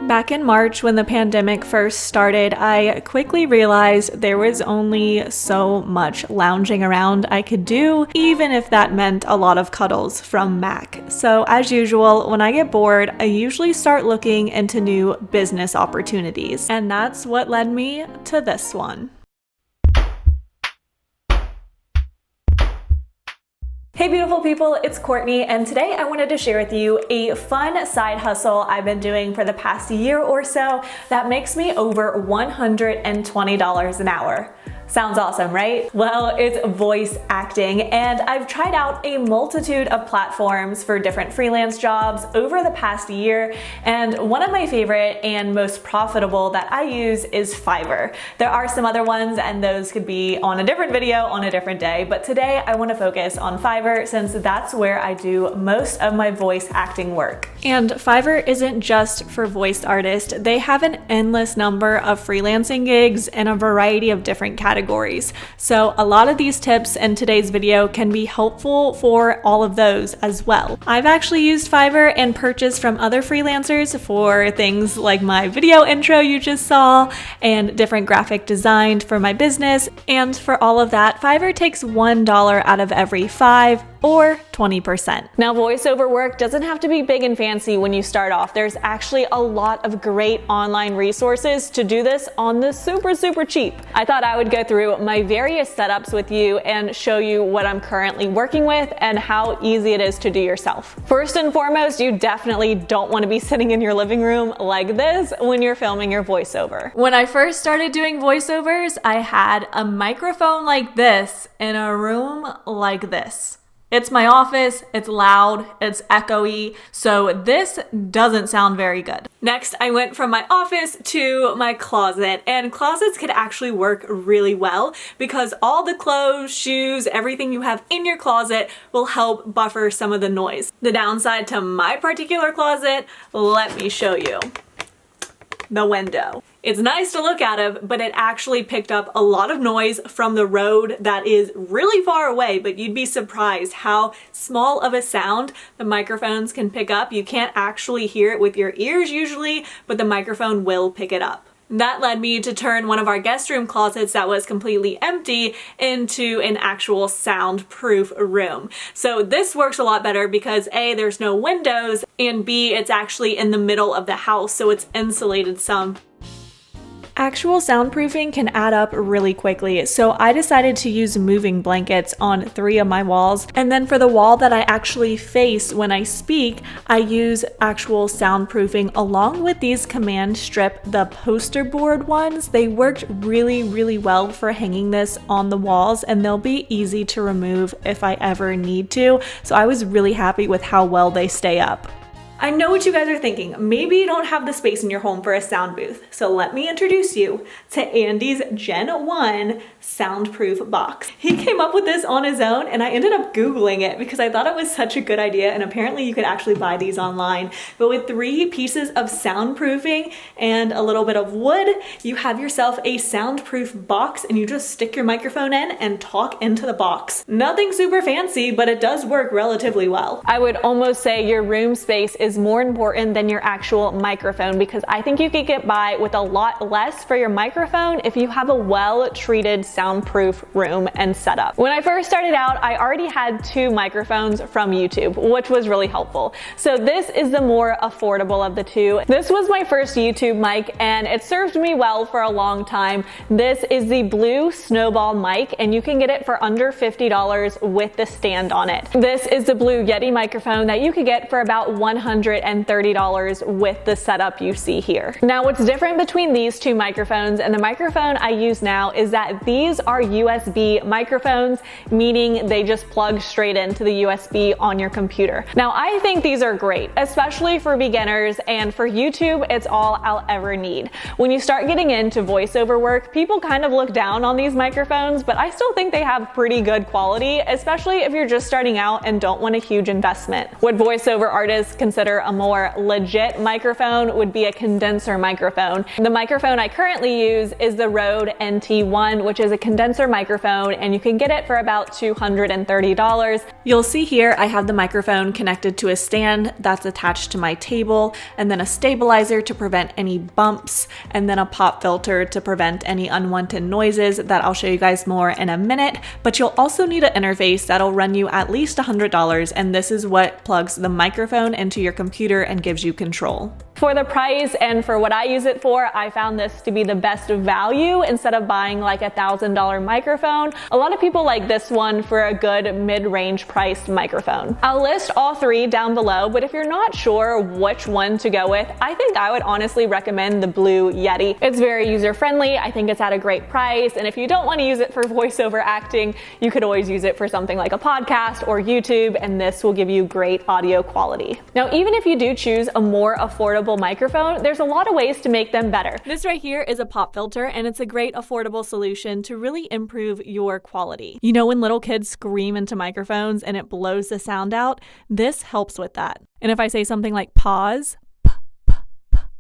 Back in March, when the pandemic first started, I quickly realized there was only so much lounging around I could do, even if that meant a lot of cuddles from Mac. So as usual, when I get bored, I usually start looking into new business opportunities. And that's what led me to this one. Hey beautiful people, it's Courtney, and today I wanted to share with you a fun side hustle I've been doing for the past year or so that makes me over $120 an hour. Sounds awesome, right? Well, it's voice acting, and I've tried out a multitude of platforms for different freelance jobs over the past year, and one of my favorite and most profitable that I use is Fiverr. There are some other ones, and those could be on a different video on a different day, but today I want to focus on Fiverr since that's where I do most of my voice acting work. And Fiverr isn't just for voice artists. They have an endless number of freelancing gigs in a variety of different categories. So a lot of these tips in today's video can be helpful for all of those as well. I've actually used Fiverr and purchased from other freelancers for things like my video intro you just saw and different graphic design for my business. And for all of that, Fiverr takes $1 out of every 5 or 20%. Now, voiceover work doesn't have to be big and fancy when you start off. There's actually a lot of great online resources to do this on the super cheap. I thought I would go through my various setups with you and show you what I'm currently working with and how easy it is to do yourself. First and foremost, you definitely don't want to be sitting in your living room like this when you're filming your voiceover. When I first started doing voiceovers, I had a microphone like this in a room like this. It's my office, it's loud, it's echoey, so this doesn't sound very good. Next, I went from my office to my closet, and closets could actually work really well because all the clothes, shoes, everything you have in your closet will help buffer some of the noise. The downside to my particular closet, let me show you. The window. It's nice to look out of, but it actually picked up a lot of noise from the road that is really far away, but you'd be surprised how small of a sound the microphones can pick up. You can't actually hear it with your ears usually, but the microphone will pick it up. That led me to turn one of our guest room closets that was completely empty into an actual soundproof room. So this works a lot better because A, there's no windows, and B, it's actually in the middle of the house, so it's insulated some. Actual soundproofing can add up really quickly, so I decided to use moving blankets on 3 of my walls, and then for the wall that I actually face when I speak, I use actual soundproofing along with these command strip, the poster board ones. They worked really well for hanging this on the walls, and they'll be easy to remove if I ever need to, so I was really happy with how well they stay up. I know what you guys are thinking. Maybe you don't have the space in your home for a sound booth. So let me introduce you to Andy's Gen 1 soundproof box. He came up with this on his own, and I ended up Googling it because I thought it was such a good idea, and apparently you could actually buy these online. But with 3 pieces of soundproofing and a little bit of wood, you have yourself a soundproof box, and you just stick your microphone in and talk into the box. Nothing super fancy, but it does work relatively well. I would almost say your room space is more important than your actual microphone because I think you could get by with a lot less for your microphone if you have a well-treated soundproof room and setup. When I first started out, I already had 2 microphones from YouTube, which was really helpful. So this is the more affordable of the 2. This was my first YouTube mic, and it served me well for a long time. This is the blue Snowball mic, and you can get it for under $50 with the stand on it. This is the blue Yeti microphone that you could get for about $130 with the setup you see here. Now, what's different between these 2 microphones and the microphone I use now is that these are USB microphones, meaning they just plug straight into the USB on your computer. Now, I think these are great, especially for beginners, and for YouTube, it's all I'll ever need. When you start getting into voiceover work, people kind of look down on these microphones, but I still think they have pretty good quality, especially if you're just starting out and don't want a huge investment. What voiceover artists consider consider a more legit microphone would be a condenser microphone. The microphone I currently use is the Rode NT1, which is a condenser microphone, and you can get it for about $230. You'll see here I have the microphone connected to a stand that's attached to my table, and then a stabilizer to prevent any bumps, and then a pop filter to prevent any unwanted noises that I'll show you guys more in a minute. But you'll also need an interface that'll run you at least $100, and this is what plugs the microphone into your computer and gives you control. For the price and for what I use it for, I found this to be the best value instead of buying like a $1,000 microphone. A lot of people like this one for a good mid-range priced microphone. I'll list all three down below, but if you're not sure which one to go with, I think I would honestly recommend the Blue Yeti. It's very user-friendly. I think it's at a great price, and if you don't want to use it for voiceover acting, you could always use it for something like a podcast or YouTube, and this will give you great audio quality. Now, even if you do choose a more affordable microphone, there's a lot of ways to make them better. This right here is a pop filter, and it's a great affordable solution to really improve your quality. You know when little kids scream into microphones and it blows the sound out? This helps with that. And if I say something like pause,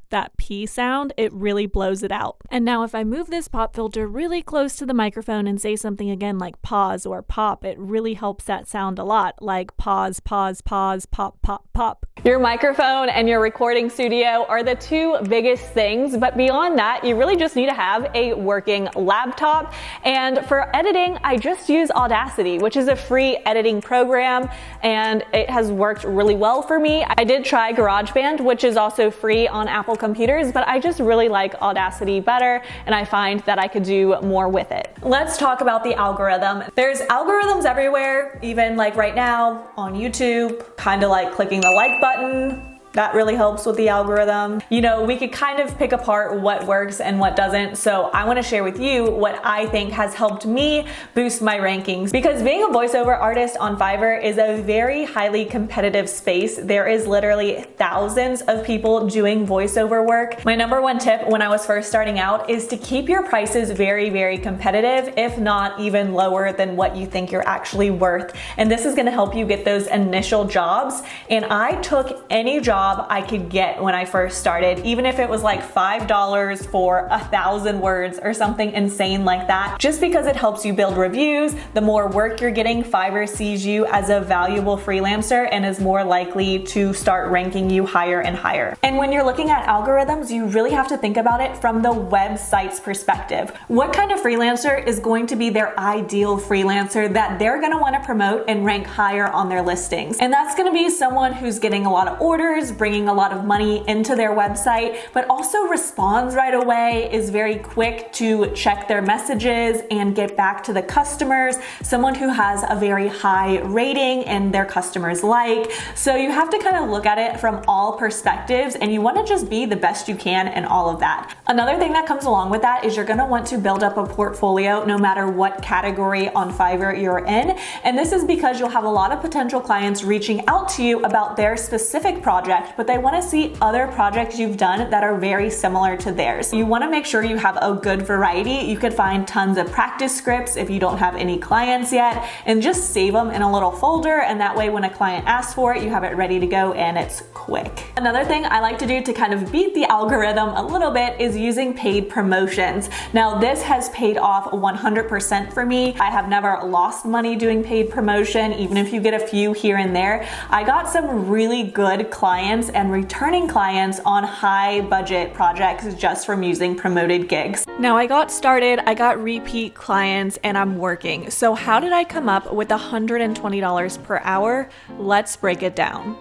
that P sound, it really blows it out. And now if I move this pop filter really close to the microphone and say something again like pause or pop, it really helps that sound a lot, like pause, pause, pause, pop, pop, pop. Your microphone and your recording studio are the two biggest things, but beyond that, you really just need to have a working laptop. And for editing, I just use Audacity, which is a free editing program, and it has worked really well for me. I did try GarageBand, which is also free on Apple computers, but I just really like Audacity better, and I find that I could do more with it. Let's talk about the algorithm. There's algorithms everywhere, even like right now on YouTube, kind of like clicking the like button. That really helps with the algorithm. You know, we could kind of pick apart what works and what doesn't. So I want to share with you what I think has helped me boost my rankings, because being a voiceover artist on Fiverr is a very highly competitive space. There is literally thousands of people doing voiceover work. My number one tip when I was first starting out is to keep your prices very, very competitive, if not even lower than what you think you're actually worth. And this is going to help you get those initial jobs. And I took any job I could get when I first started, even if it was like $5 for 1,000 words or something insane like that, just because it helps you build reviews. The more work you're getting, Fiverr sees you as a valuable freelancer and is more likely to start ranking you higher and higher. And when you're looking at algorithms, you really have to think about it from the website's perspective. What kind of freelancer is going to be their ideal freelancer that they're going to want to promote and rank higher on their listings? And that's going to be someone who's getting a lot of orders, bringing a lot of money into their website, but also responds right away, is very quick to check their messages and get back to the customers, someone who has a very high rating and their customers like. So you have to kind of look at it from all perspectives, and you want to just be the best you can in all of that. Another thing that comes along with that is you're going to want to build up a portfolio no matter what category on Fiverr you're in. And this is because you'll have a lot of potential clients reaching out to you about their specific project, but they want to see other projects you've done that are very similar to theirs. You want to make sure you have a good variety. You could find tons of practice scripts if you don't have any clients yet, and just save them in a little folder, and that way when a client asks for it, you have it ready to go and it's quick. Another thing I like to do to kind of beat the algorithm a little bit is using paid promotions. Now this has paid off 100% for me. I have never lost money doing paid promotion, even if you get a few here and there. I got some really good clients and returning clients on high budget projects just from using promoted gigs. Now I got started, I got repeat clients, and I'm working. So how did I come up with $120 per hour? Let's break it down.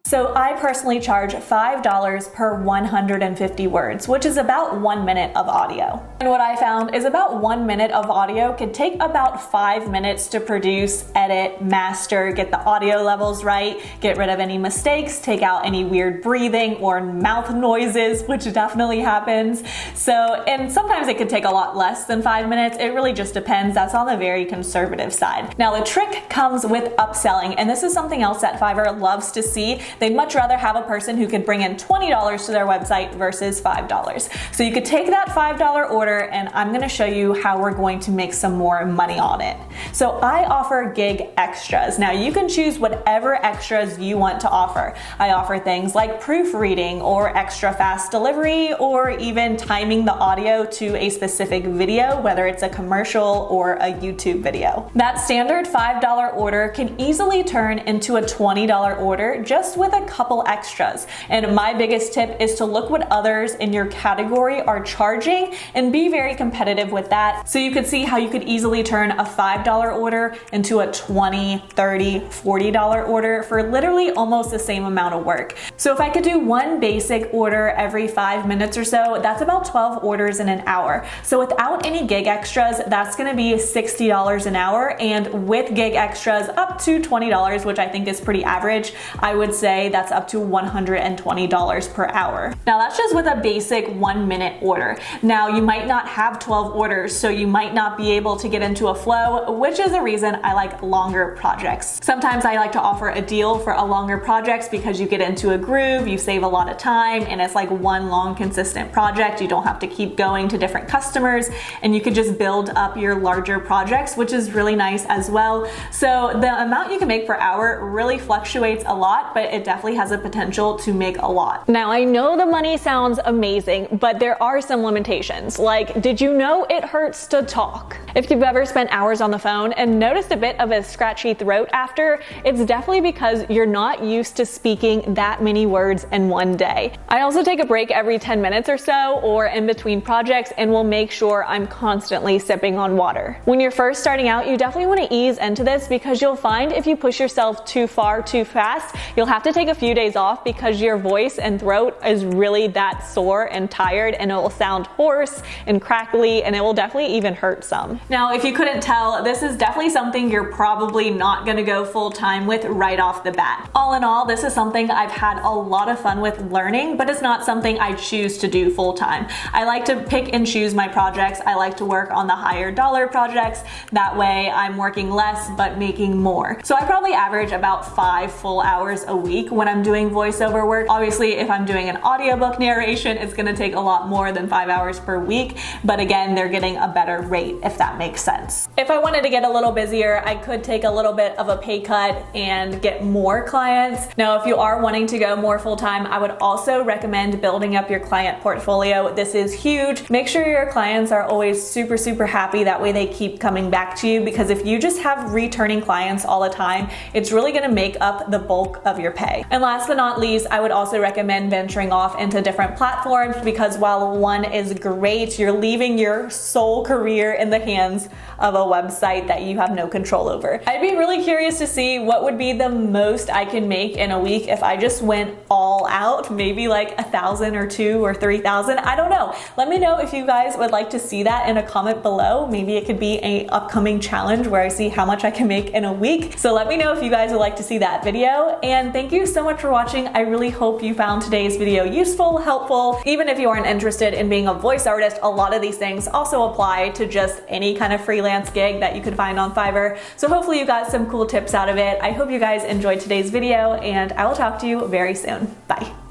So I personally charge $5 per 150 words, which is about 1 minute of audio. And what I found is about 1 minute of audio could take about 5 minutes to produce, edit, master, get the audio levels right, get rid of any mistakes, take out any weird breathing or mouth noises, which definitely happens. So, and sometimes it could take a lot less than 5 minutes. It really just depends. That's on the very conservative side. Now the trick comes with upselling, and this is something else that Fiverr loves to see. They'd much rather have a person who could bring in $20 to their website versus $5. So you could take that $5 order, and I'm gonna show you how we're going to make some more money on it. So I offer gig extras. Now you can choose whatever extras you want to offer. I offer things like proofreading or extra fast delivery, or even timing the audio to a specific video, whether it's a commercial or a YouTube video. That standard $5 order can easily turn into a $20 order just with a couple extras. And my biggest tip is to look what others in your category are charging and be very competitive with that. So you could see how you could easily turn a $5 order into a $20, $30, $40 order for literally almost the same amount of work. So if I could do one basic order every 5 minutes or so, that's about 12 orders in an hour. So without any gig extras, that's gonna be $60 an hour, and with gig extras up to $20, which I think is pretty average, I would say that's up to $120 per hour. Now that's just with a basic 1 minute order. Now you might not have 12 orders, so you might not be able to get into a flow, which is the reason I like longer projects. Sometimes I like to offer a deal for a longer projects because you get into a groove, you save a lot of time, and it's like one long consistent project. You don't have to keep going to different customers, and you could just build up your larger projects, which is really nice as well. So the amount you can make per hour really fluctuates a lot, but it definitely has a potential to make a lot. Now I know the money sounds amazing, but there are some limitations. Like, did you know it hurts to talk? If you've ever spent hours on the phone and noticed a bit of a scratchy throat after, it's definitely because you're not used to speaking that many words in one day. I also take a break every 10 minutes or so, or in between projects, and will make sure I'm constantly sipping on water. When you're first starting out, you definitely want to ease into this, because you'll find if you push yourself too far too fast, you'll have to take a few days off because your voice and throat is really that sore and tired, and it will sound hoarse and crackly, and it will definitely even hurt some. Now, if you couldn't tell, this is definitely something you're probably not gonna go full time with right off the bat. All in all, this is something I've had a lot of fun with learning, but it's not something I choose to do full time. I like to pick and choose my projects. I like to work on the higher dollar projects. That way I'm working less but making more. So I probably average about 5 full hours a week when I'm doing voiceover work. Obviously, if I'm doing an audiobook narration, it's gonna take a lot more than 5 hours per week, but again, they're getting a better rate, if that makes sense. If I wanted to get a little busier, I could take a little bit of a pay cut and get more clients. Now, if you are wanting to go more full-time, I would also recommend building up your client portfolio. This is huge. Make sure your clients are always super, super happy. That way they keep coming back to you, because if you just have returning clients all the time, it's really gonna make up the bulk of your pay. And last but not least, I would also recommend venturing off into different platforms, because while one is great, you're leaving your sole career in the hands of a website that you have no control over. I'd be really curious to see what would be the most I can make in a week if I just went all out, maybe like 1,000 or 2 or 3,000. I don't know. Let me know if you guys would like to see that in a comment below. Maybe it could be an upcoming challenge where I see how much I can make in a week. So let me know if you guys would like to see that video. And thank you so much for watching. I really hope you found today's video useful, helpful. Even if you aren't interested in being a voice artist, a lot of these things also apply to just any kind of freelance gig that you could find on Fiverr. So hopefully you got some cool tips out of it. I hope you guys enjoyed today's video, and I will talk to you very soon. Bye.